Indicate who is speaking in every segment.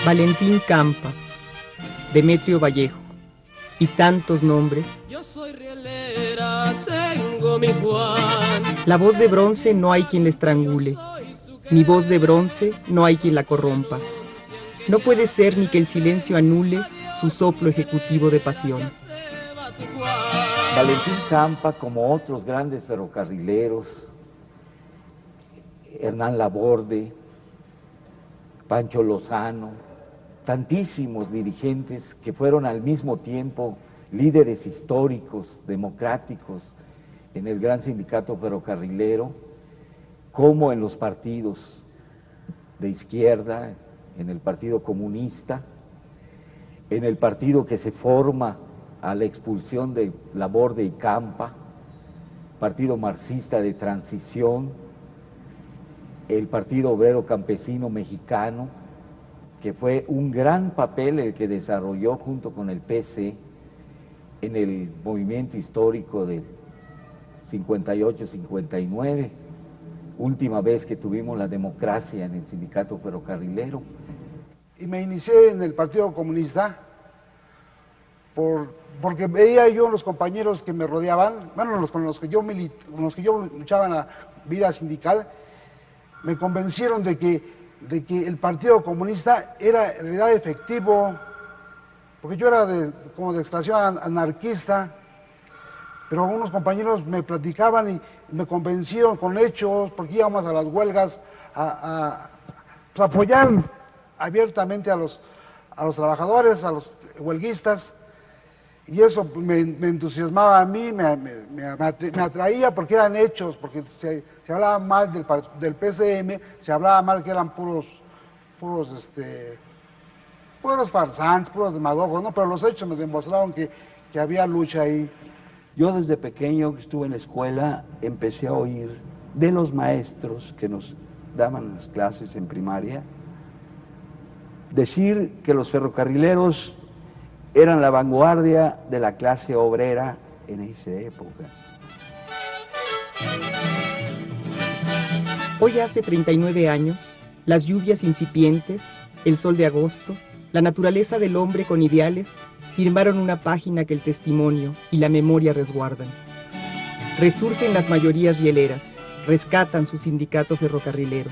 Speaker 1: Valentín Campa, Demetrio Vallejo y tantos nombres.
Speaker 2: Yo soy rielera, tengo mi Juan.
Speaker 1: La voz de bronce no hay quien la estrangule, mi voz de bronce no hay quien la corrompa. No puede ser ni que el silencio anule su soplo ejecutivo de pasión.
Speaker 3: Valentín Campa, como otros grandes ferrocarrileros, Hernán Laborde, Pancho Lozano, tantísimos dirigentes que fueron al mismo tiempo líderes históricos, democráticos, en el gran sindicato ferrocarrilero, como en los partidos de izquierda, en el Partido Comunista, en el partido que se forma a la expulsión de Laborde y Campa, Partido Marxista de Transición, el Partido Obrero Campesino Mexicano, que fue un gran papel el que desarrolló junto con el PC en el movimiento histórico del 58-59, última vez que tuvimos la democracia en el sindicato ferrocarrilero.
Speaker 4: Y me inicié en el Partido Comunista porque veía yo los compañeros que me rodeaban, bueno, con los que yo luchaba en la vida sindical, me convencieron de que el Partido Comunista era en realidad efectivo, porque yo era como de extracción anarquista, pero algunos compañeros me platicaban y me convencieron con hechos, porque íbamos a las huelgas a apoyar abiertamente a los trabajadores, a los huelguistas, y eso me entusiasmaba a mí, me atraía porque eran hechos, porque se hablaba mal del PCM, se hablaba mal que eran puros farsantes, puros demagogos, ¿no? Pero los hechos me demostraron que había lucha ahí.
Speaker 5: Yo desde pequeño que estuve en la escuela empecé a oír de los maestros que nos daban las clases en primaria decir que los ferrocarrileros eran la vanguardia de la clase obrera en esa época.
Speaker 1: Hoy hace 39 años, las lluvias incipientes, el sol de agosto, la naturaleza del hombre con ideales firmaron una página que el testimonio y la memoria resguardan. Resurgen las mayorías rieleras, rescatan su sindicato ferrocarrilero.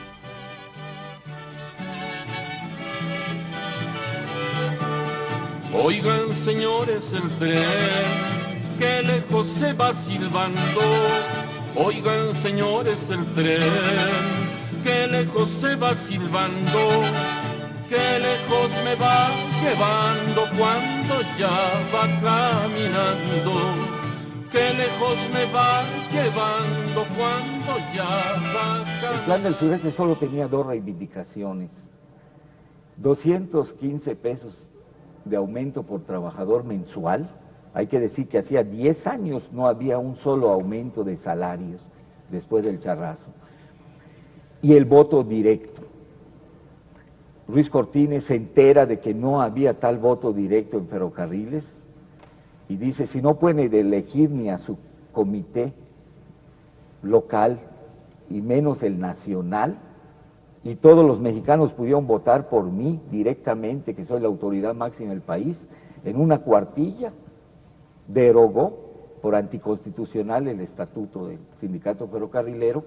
Speaker 2: Oigan, señores, el tren que lejos se va silbando. Oigan, señores, el tren que lejos se va silbando. Que lejos me va llevando cuando ya va caminando. Que lejos me va llevando cuando ya va caminando.
Speaker 3: El Plan del Sureste solo tenía dos reivindicaciones: 215 pesos de aumento por trabajador mensual. Hay que decir que hacía 10 años no había un solo aumento de salarios después del charrazo. Y el voto directo. Ruiz Cortines se entera de que no había tal voto directo en ferrocarriles y dice, si no pueden elegir ni a su comité local y menos el nacional, y todos los mexicanos pudieron votar por mí directamente, que soy la autoridad máxima del país, en una cuartilla, derogó por anticonstitucional el estatuto del sindicato ferrocarrilero,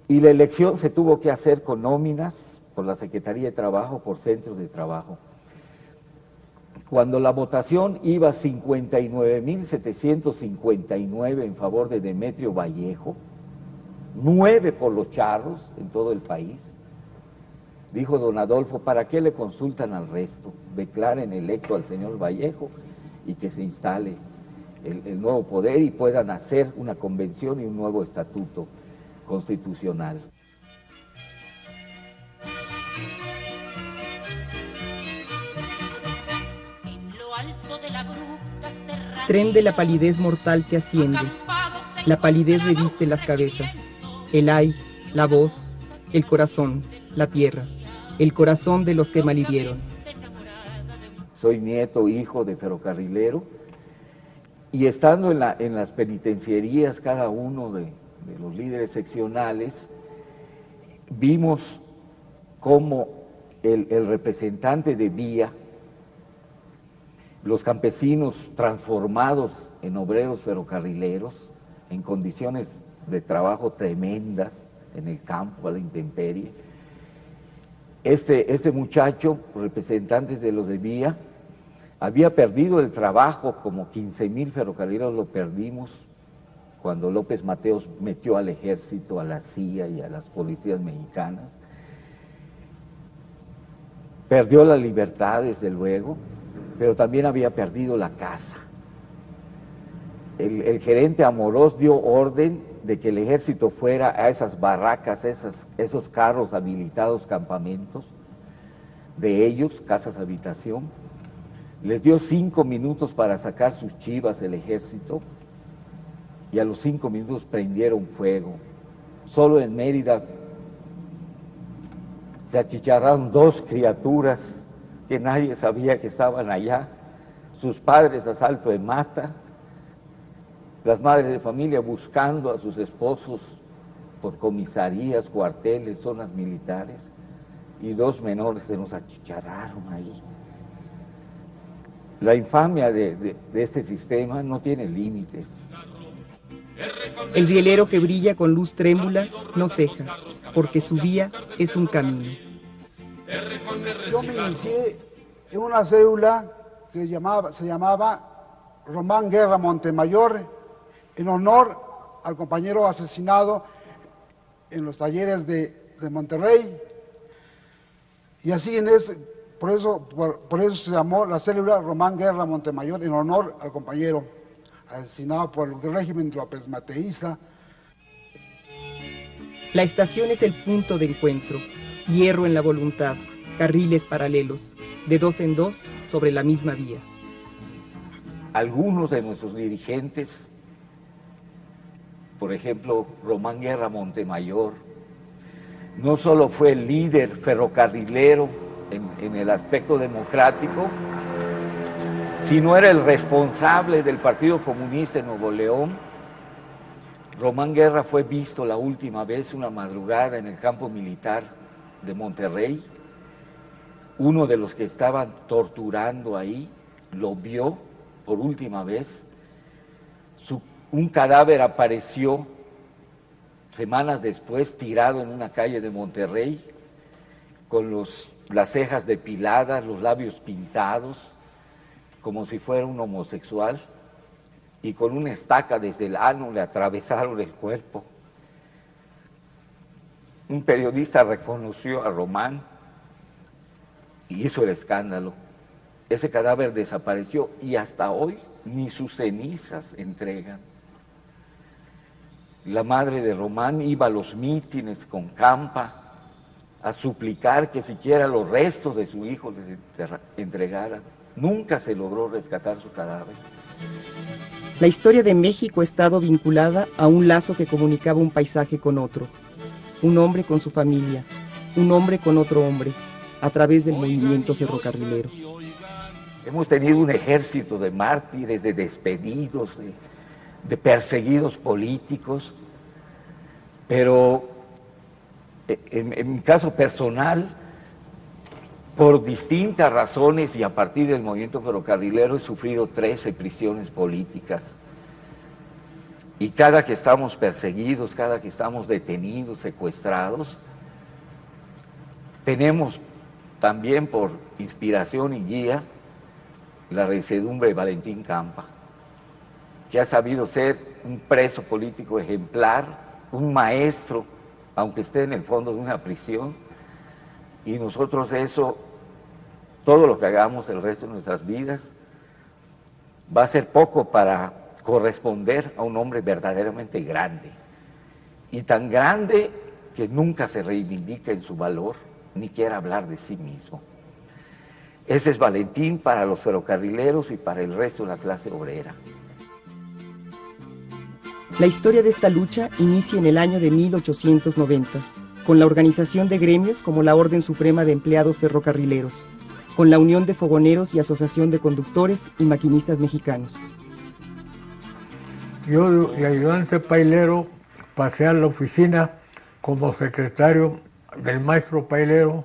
Speaker 3: y la elección se tuvo que hacer con nóminas por la Secretaría de Trabajo, por centros de trabajo. Cuando la votación iba 59,759 en favor de Demetrio Vallejo, 9 por los charros en todo el país, dijo don Adolfo, ¿para qué le consultan al resto? Declaren electo al señor Vallejo y que se instale el nuevo poder y puedan hacer una convención y un nuevo estatuto constitucional.
Speaker 1: Tren de la palidez mortal que asciende. La palidez reviste las cabezas, el ay, la voz, el corazón, la tierra, el corazón de los que malhirieron.
Speaker 3: Soy nieto, hijo de ferrocarrilero, y estando en las penitenciarías, cada uno de los líderes seccionales, vimos cómo el representante de Vía, los campesinos transformados en obreros ferrocarrileros, en condiciones de trabajo tremendas, en el campo, a la intemperie. Este muchacho, representantes de los de Vía, había perdido el trabajo, como 15,000 ferrocarrileros lo perdimos cuando López Mateos metió al ejército, a la CIA y a las policías mexicanas. Perdió la libertad, desde luego, pero también había perdido la casa. El gerente Amorós dio orden de que el ejército fuera a esas barracas, esos carros habilitados, campamentos, de ellos, casas habitación. Les dio 5 minutos para sacar sus chivas el ejército y a los 5 minutos prendieron fuego. Solo en Mérida se achicharraron 2 criaturas que nadie sabía que estaban allá, sus padres a salto de mata, las madres de familia buscando a sus esposos por comisarías, cuarteles, zonas militares, y 2 menores se nos achicharraron ahí. La infamia de este sistema no tiene límites.
Speaker 1: El rielero que brilla con luz trémula no ceja, porque su vía es un camino.
Speaker 4: Yo me inicié en una célula que se llamaba Román Guerra Montemayor, en honor al compañero asesinado en los talleres de Monterrey. Y así por eso se llamó la célula Román Guerra Montemayor, en honor al compañero asesinado por el régimen López Mateísta.
Speaker 1: La estación es el punto de encuentro, hierro en la voluntad, carriles paralelos, de 2 en 2 sobre la misma vía.
Speaker 3: Algunos de nuestros dirigentes, por ejemplo, Román Guerra Montemayor, no solo fue el líder ferrocarrilero en el aspecto democrático, sino era el responsable del Partido Comunista en Nuevo León. Román Guerra fue visto la última vez una madrugada en el campo militar de Monterrey. Uno de los que estaban torturando ahí lo vio por última vez. Un cadáver apareció semanas después tirado en una calle de Monterrey, con las cejas depiladas, los labios pintados, como si fuera un homosexual, y con una estaca desde el ano le atravesaron el cuerpo. Un periodista reconoció a Román y hizo el escándalo. Ese cadáver desapareció y hasta hoy ni sus cenizas entregan. La madre de Román iba a los mítines con Campa a suplicar que siquiera los restos de su hijo les entregaran. Nunca se logró rescatar su cadáver.
Speaker 1: La historia de México ha estado vinculada a un lazo que comunicaba un paisaje con otro, un hombre con su familia, un hombre con otro hombre, a través del movimiento ferrocarrilero.
Speaker 3: Hemos tenido un ejército de mártires, de despedidos, de perseguidos políticos, pero en mi caso personal, por distintas razones y a partir del movimiento ferrocarrilero he sufrido 13 prisiones políticas. Y cada que estamos perseguidos, cada que estamos detenidos, secuestrados, tenemos también por inspiración y guía la rencedumbre de Valentín Campa, que ha sabido ser un preso político ejemplar, un maestro, aunque esté en el fondo de una prisión, y nosotros eso, todo lo que hagamos el resto de nuestras vidas, va a ser poco para corresponder a un hombre verdaderamente grande, y tan grande que nunca se reivindica en su valor, ni quiere hablar de sí mismo. Ese es Valentín para los ferrocarrileros y para el resto de la clase obrera.
Speaker 1: La historia de esta lucha inicia en el año de 1890, con la organización de gremios como la Orden Suprema de Empleados Ferrocarrileros, con la Unión de Fogoneros y Asociación de Conductores y Maquinistas Mexicanos.
Speaker 6: Yo, de ayudante pailero, pasé a la oficina como secretario del maestro pailero,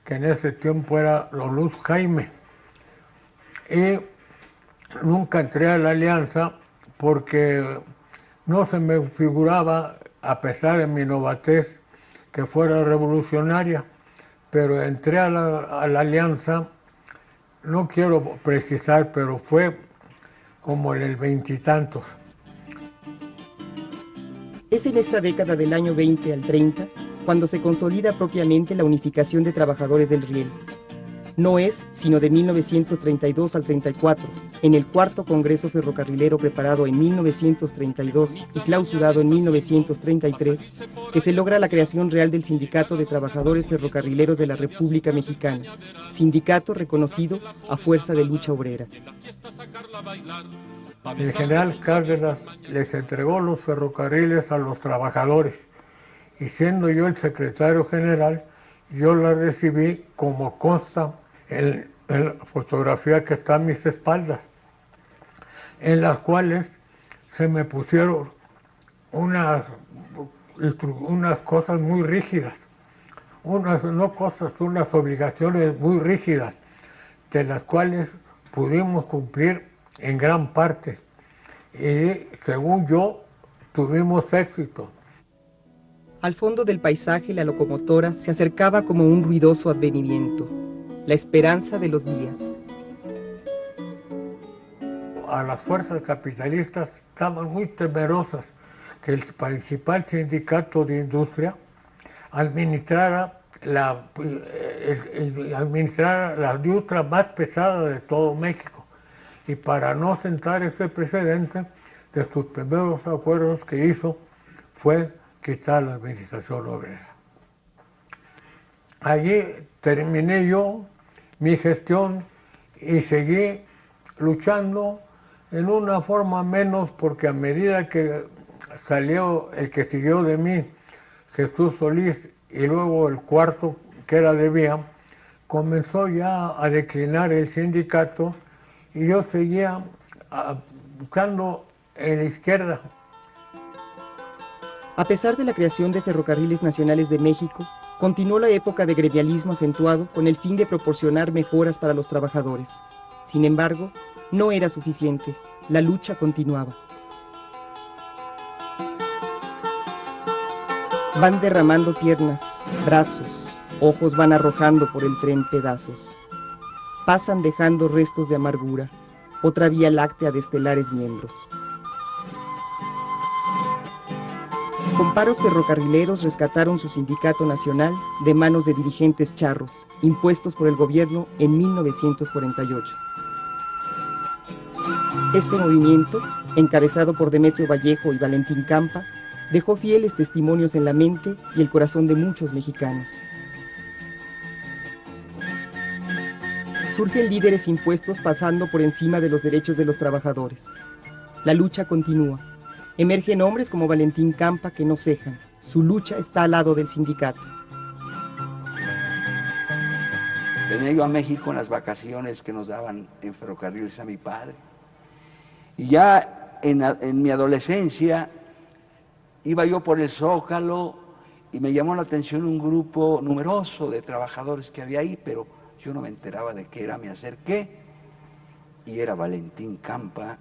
Speaker 6: que en ese tiempo era Luz Jaime. Y nunca entré a la alianza porque no se me figuraba, a pesar de mi novatez, que fuera revolucionaria, pero entré a la alianza, no quiero precisar, pero fue como en el veintitantos.
Speaker 1: Es en esta década del año 20 al 30 cuando se consolida propiamente la unificación de trabajadores del riel. No es sino de 1932 al 34, en el cuarto Congreso Ferrocarrilero preparado en 1932 y clausurado en 1933, que se logra la creación real del Sindicato de Trabajadores Ferrocarrileros de la República Mexicana, sindicato reconocido a fuerza de lucha obrera.
Speaker 6: El general Cárdenas les entregó los ferrocarriles a los trabajadores y siendo yo el secretario general, yo la recibí como consta en la fotografía que está a mis espaldas, en las cuales se me pusieron unas cosas muy rígidas, unas obligaciones muy rígidas, de las cuales pudimos cumplir en gran parte y según yo tuvimos éxito.
Speaker 1: Al fondo del paisaje la locomotora se acercaba como un ruidoso advenimiento, la esperanza de los días.
Speaker 6: A las fuerzas capitalistas estaban muy temerosas que el principal sindicato de industria administrara la industria más pesada de todo México. Y para no sentar ese precedente, de sus primeros acuerdos que hizo fue quitar la administración obrera. Allí terminé yo mi gestión y seguí luchando en una forma menos, porque a medida que salió el que siguió de mí, Jesús Solís, y luego el cuarto, que era de Vía, comenzó ya a declinar el sindicato y yo seguía buscando en la izquierda.
Speaker 1: A pesar de la creación de Ferrocarriles Nacionales de México, continuó la época de gremialismo acentuado con el fin de proporcionar mejoras para los trabajadores. Sin embargo, no era suficiente. La lucha continuaba. Van derramando piernas, brazos, ojos van arrojando por el tren pedazos. Pasan dejando restos de amargura, otra vía láctea de estelares miembros. Con paros ferrocarrileros rescataron su sindicato nacional de manos de dirigentes charros, impuestos por el gobierno en 1948. Este movimiento, encabezado por Demetrio Vallejo y Valentín Campa, dejó fieles testimonios en la mente y el corazón de muchos mexicanos. Surgen líderes impuestos pasando por encima de los derechos de los trabajadores. La lucha continúa. Emergen hombres como Valentín Campa que no cejan. Su lucha está al lado del sindicato.
Speaker 5: Venía yo a México en las vacaciones que nos daban en ferrocarriles a mi padre. Y ya en mi adolescencia iba yo por el Zócalo y me llamó la atención un grupo numeroso de trabajadores que había ahí, pero yo no me enteraba de qué era. Me acerqué y era Valentín Campa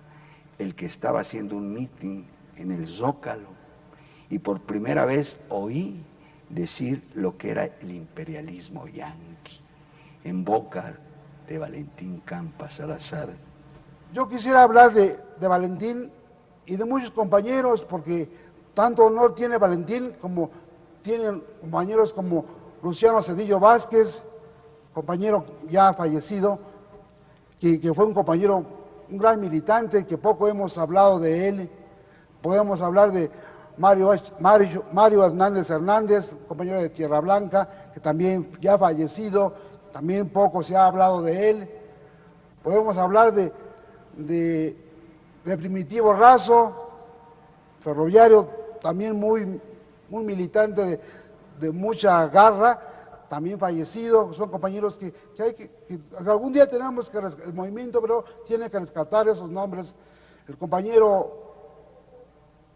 Speaker 5: el que estaba haciendo un mitin en el Zócalo, y por primera vez oí decir lo que era el imperialismo yanqui en boca de Valentín Campa Salazar.
Speaker 4: Yo quisiera hablar de Valentín y de muchos compañeros, porque tanto honor tiene Valentín como tienen compañeros como Luciano Cedillo Vázquez, compañero ya fallecido, que fue un compañero, un gran militante, que poco hemos hablado de él. Podemos hablar de Mario Hernández, compañero de Tierra Blanca, que también ya fallecido, también poco se ha hablado de él. Podemos hablar de Primitivo Razo, ferroviario, también muy militante de mucha garra, también fallecido. Son compañeros que algún día tenemos que, el movimiento, pero tiene que rescatar esos nombres. El compañero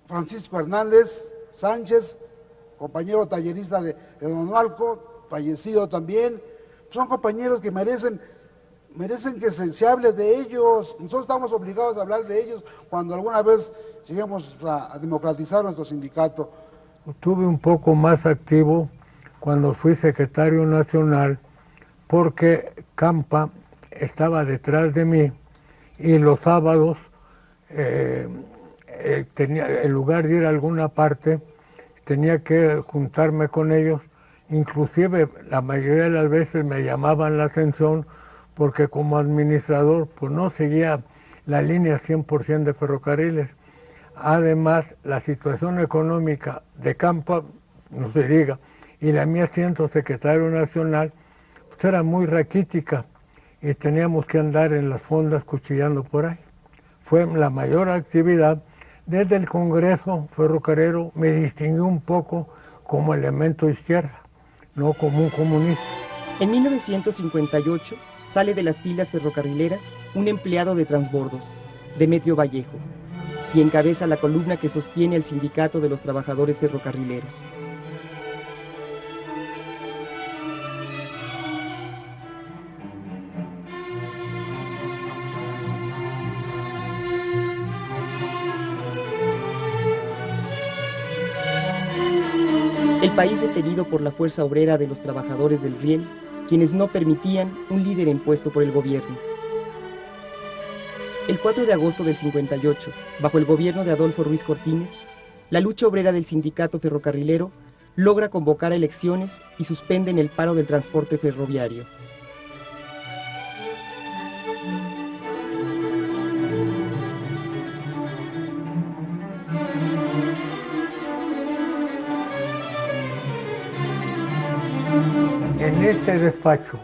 Speaker 4: Francisco Hernández Sánchez, compañero tallerista de Donalco, fallecido también. son compañeros que merecen que se hable de ellos. Nosotros estamos obligados a hablar de ellos cuando alguna vez lleguemos a democratizar nuestro sindicato.
Speaker 6: Estuve un poco más activo cuando fui secretario nacional porque Campa estaba detrás de mí y los sábados en lugar de ir a alguna parte tenía que juntarme con ellos. Inclusive la mayoría de las veces me llamaban la atención porque como administrador pues no seguía la línea 100% de ferrocarriles. Además, la situación económica de Campa, no se diga, y la mía siendo secretario nacional, pues era muy raquítica y teníamos que andar en las fondas cuchillando por ahí. Fue la mayor actividad. Desde el Congreso Ferrocarrero me distinguí un poco como elemento izquierda, no como un comunista.
Speaker 1: En 1958 sale de las filas ferrocarrileras un empleado de transbordos, Demetrio Vallejo, y encabeza la columna que sostiene el Sindicato de los Trabajadores Ferrocarrileros. El país detenido por la fuerza obrera de los trabajadores del riel, quienes no permitían un líder impuesto por el gobierno. El 4 de agosto del 58, bajo el gobierno de Adolfo Ruiz Cortines, la lucha obrera del sindicato ferrocarrilero logra convocar elecciones y suspenden el paro del transporte ferroviario.
Speaker 6: En este despacho,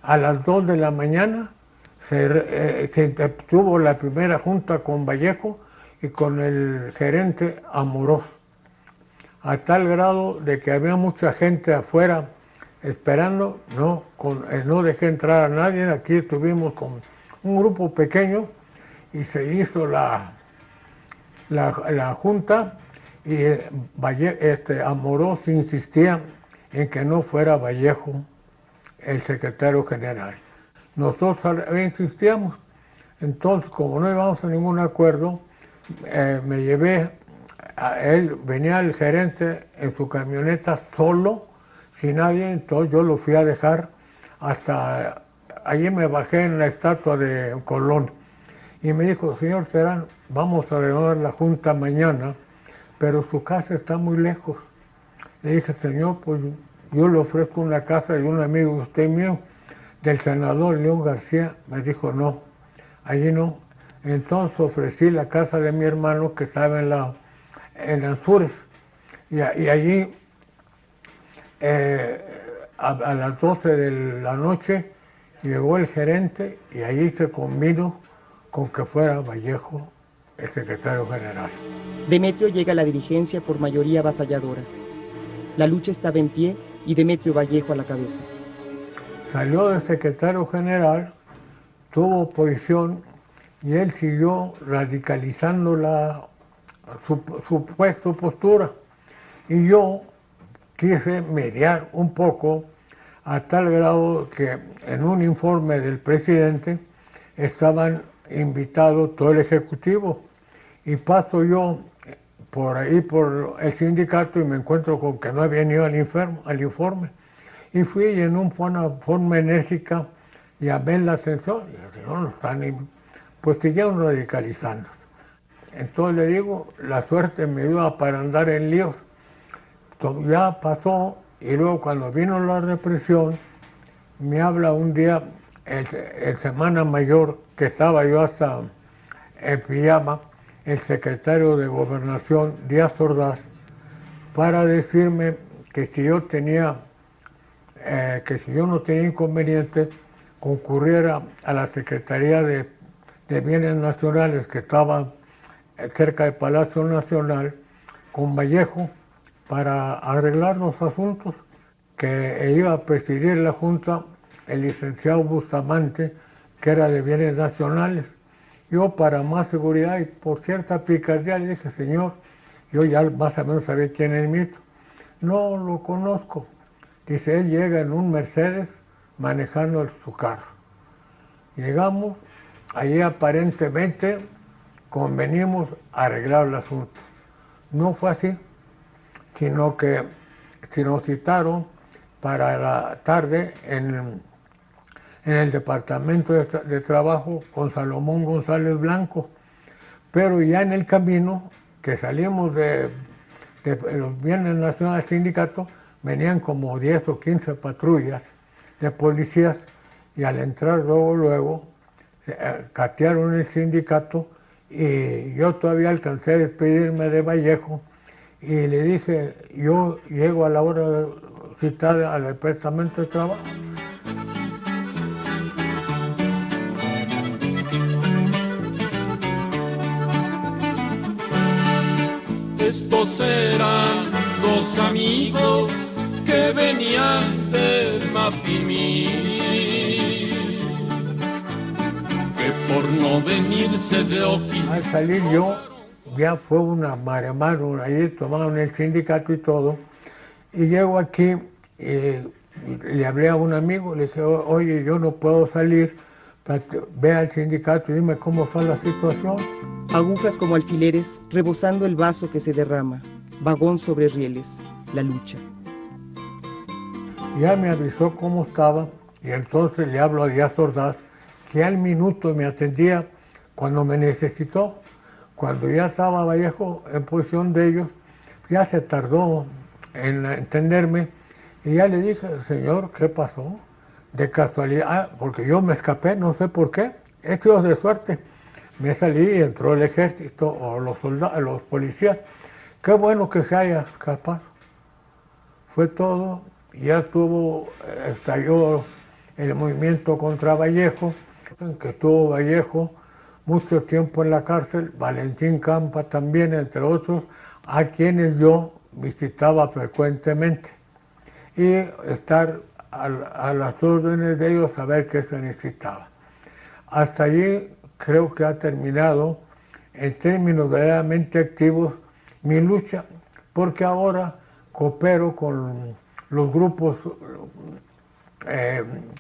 Speaker 6: a las 2 de la mañana, se tuvo la primera junta con Vallejo y con el gerente Amorós, a tal grado de que había mucha gente afuera esperando, no dejé entrar a nadie. Aquí estuvimos con un grupo pequeño y se hizo la junta y Amorós insistía en que no fuera Vallejo el secretario general. Nosotros insistíamos. Entonces, como no íbamos a ningún acuerdo, me llevé a él, venía el gerente en su camioneta solo, sin nadie, entonces yo lo fui a dejar hasta allí. Me bajé en la estatua de Colón y me dijo: señor Terán, vamos a reunir la junta mañana, pero su casa está muy lejos. Le dije: señor, pues yo le ofrezco una casa de un amigo de usted mío, del senador León García. Me dijo: no, allí no. Entonces ofrecí la casa de mi hermano que estaba en Anzures. Y allí a las 12 de la noche llegó el gerente y allí se combinó con que fuera Vallejo el secretario general.
Speaker 1: Demetrio llega a la dirigencia por mayoría avasalladora. La lucha estaba en pie y Demetrio Vallejo a la cabeza.
Speaker 6: Salió de secretario general, tuvo oposición y él siguió radicalizando su postura. Y yo quise mediar un poco, a tal grado que en un informe del presidente estaban invitados todo el ejecutivo. Y paso yo por ahí, por el sindicato, y me encuentro con que no habían ido al informe. Y fui y en una forma enérgica llamé la atención y dije: no están, pues siguieron radicalizando. Entonces le digo, la suerte me dio para andar en líos. Ya pasó, y luego cuando vino la represión, me habla un día, el Semana Mayor, que estaba yo hasta en pijama, el secretario de Gobernación, Díaz Ordaz, para decirme que si yo no tenía inconveniente, concurriera a la Secretaría de Bienes Nacionales, que estaba cerca del Palacio Nacional, con Vallejo, para arreglar los asuntos, que iba a presidir la Junta el licenciado Bustamante, que era de Bienes Nacionales. Yo, para más seguridad y por cierta picardía, le dije: señor, yo ya más o menos sabía quién es Mito. No lo conozco. Dice: él llega en un Mercedes manejando su carro. Llegamos, allí aparentemente convenimos arreglar el asunto. No fue así, sino que se nos citaron para la tarde en el departamento de trabajo con Salomón González Blanco, pero ya en el camino que salimos de los Viernes Nacionales del Sindicato, venían como 10 o 15 patrullas de policías y al entrar luego catearon el sindicato y yo todavía alcancé a despedirme de Vallejo y le dije, yo llego a la hora citada al departamento de trabajo.
Speaker 2: Estos eran dos amigos que venían de Mapimí, que por no venirse de Oquis.
Speaker 6: Al salir yo, ya fue una maremar, ahí tomaron el sindicato y todo, y llego aquí, le hablé a un amigo, le dije, oye, yo no puedo salir, ve al sindicato y dime cómo está la situación.
Speaker 1: Agujas como alfileres, rebosando el vaso que se derrama. Vagón sobre rieles, la lucha.
Speaker 6: Ya me avisó cómo estaba y entonces le hablo a Díaz Ordaz, que al minuto me atendía cuando me necesitó. Cuando ya estaba Vallejo en posición de ellos, ya se tardó en entenderme y ya le dije, señor, ¿qué pasó? De casualidad, porque yo me escapé, no sé por qué, he sido de suerte. Me salí y entró el ejército o los soldados, los policías. Qué bueno que se haya escapado. Fue todo, ya estalló el movimiento contra Vallejo, que estuvo Vallejo mucho tiempo en la cárcel, Valentín Campa también, entre otros, a quienes yo visitaba frecuentemente. Y estar a las órdenes de ellos, saber qué se necesitaba. Hasta allí creo que ha terminado, en términos verdaderamente activos, mi lucha, porque ahora coopero con los grupos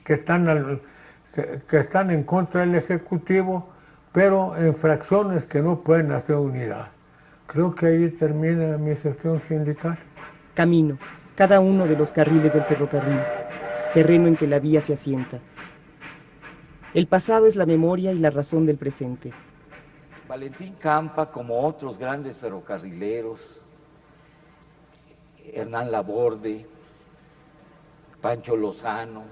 Speaker 6: que están en contra del Ejecutivo, pero en fracciones que no pueden hacer unidad. Creo que ahí termina mi gestión sindical.
Speaker 1: Camino, cada uno de los carriles del ferrocarril, terreno en que la vía se asienta. El pasado es la memoria y la razón del presente.
Speaker 3: Valentín Campa, como otros grandes ferrocarrileros, Hernán Laborde, Pancho Lozano,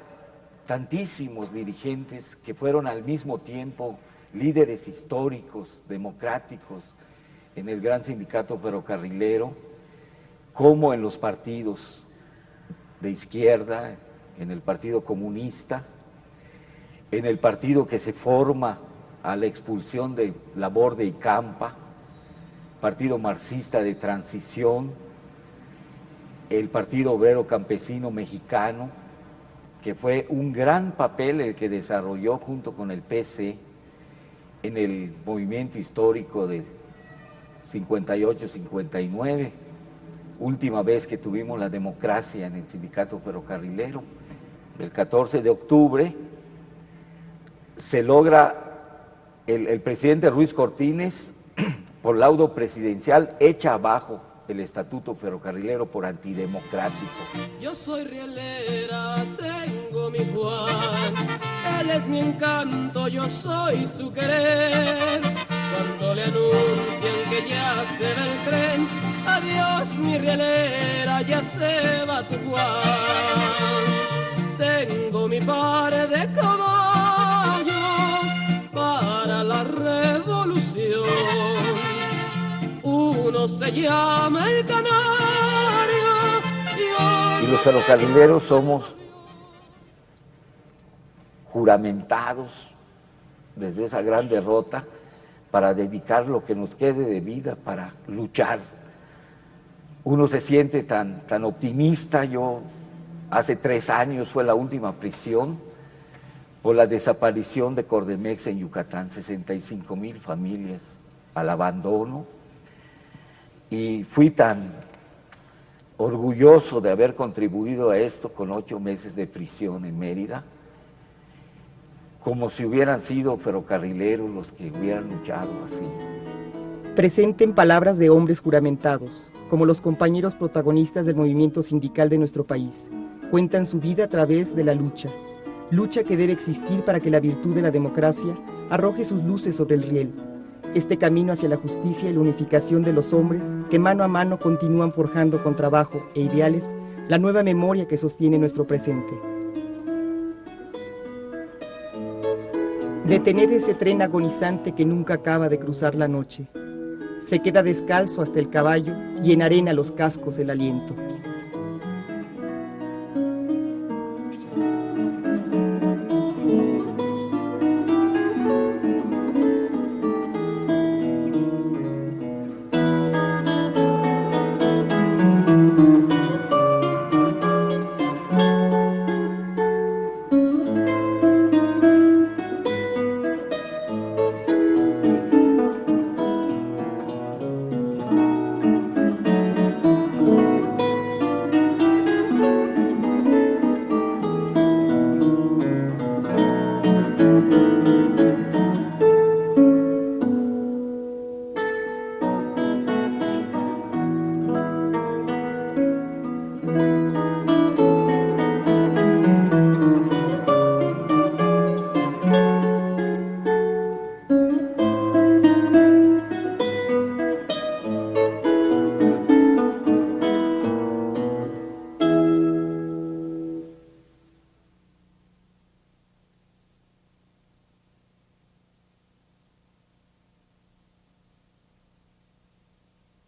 Speaker 3: tantísimos dirigentes que fueron al mismo tiempo líderes históricos, democráticos, en el gran sindicato ferrocarrilero, como en los partidos de izquierda, en el Partido Comunista, en el partido que se forma a la expulsión de Laborde y Campa, Partido Marxista de Transición, el Partido Obrero Campesino Mexicano, que fue un gran papel el que desarrolló junto con el PC en el movimiento histórico del 58-59, última vez que tuvimos la democracia en el sindicato ferrocarrilero. El 14 de octubre se logra, el presidente Ruiz Cortines, por laudo presidencial, echa abajo el estatuto ferrocarrilero por antidemocrático.
Speaker 7: Yo soy rielera, tengo mi Juan, él es mi encanto, yo soy su querer. Cuando le anuncian que ya se va el tren, adiós mi rielera, ya se va tu Juan. Tengo mi par de caballos para la revolución. Uno se llama el Canario
Speaker 3: y los ferrocarrileros somos juramentados desde esa gran derrota para dedicar lo que nos quede de vida para luchar. Uno se siente tan optimista. Yo hace 3 años fue la última prisión por la desaparición de Cordemex en Yucatán, 65,000 familias al abandono. Y fui tan orgulloso de haber contribuido a esto con 8 meses de prisión en Mérida, como si hubieran sido ferrocarrileros los que hubieran luchado así.
Speaker 1: Presenten palabras de hombres juramentados, como los compañeros protagonistas del movimiento sindical de nuestro país. Cuentan su vida a través de la lucha que debe existir para que la virtud de la democracia arroje sus luces sobre el riel. Este camino hacia la justicia y la unificación de los hombres que mano a mano continúan forjando con trabajo e ideales la nueva memoria que sostiene nuestro presente. Detened ese tren agonizante que nunca acaba de cruzar la noche. Se queda descalzo hasta el caballo y en arena los cascos el aliento.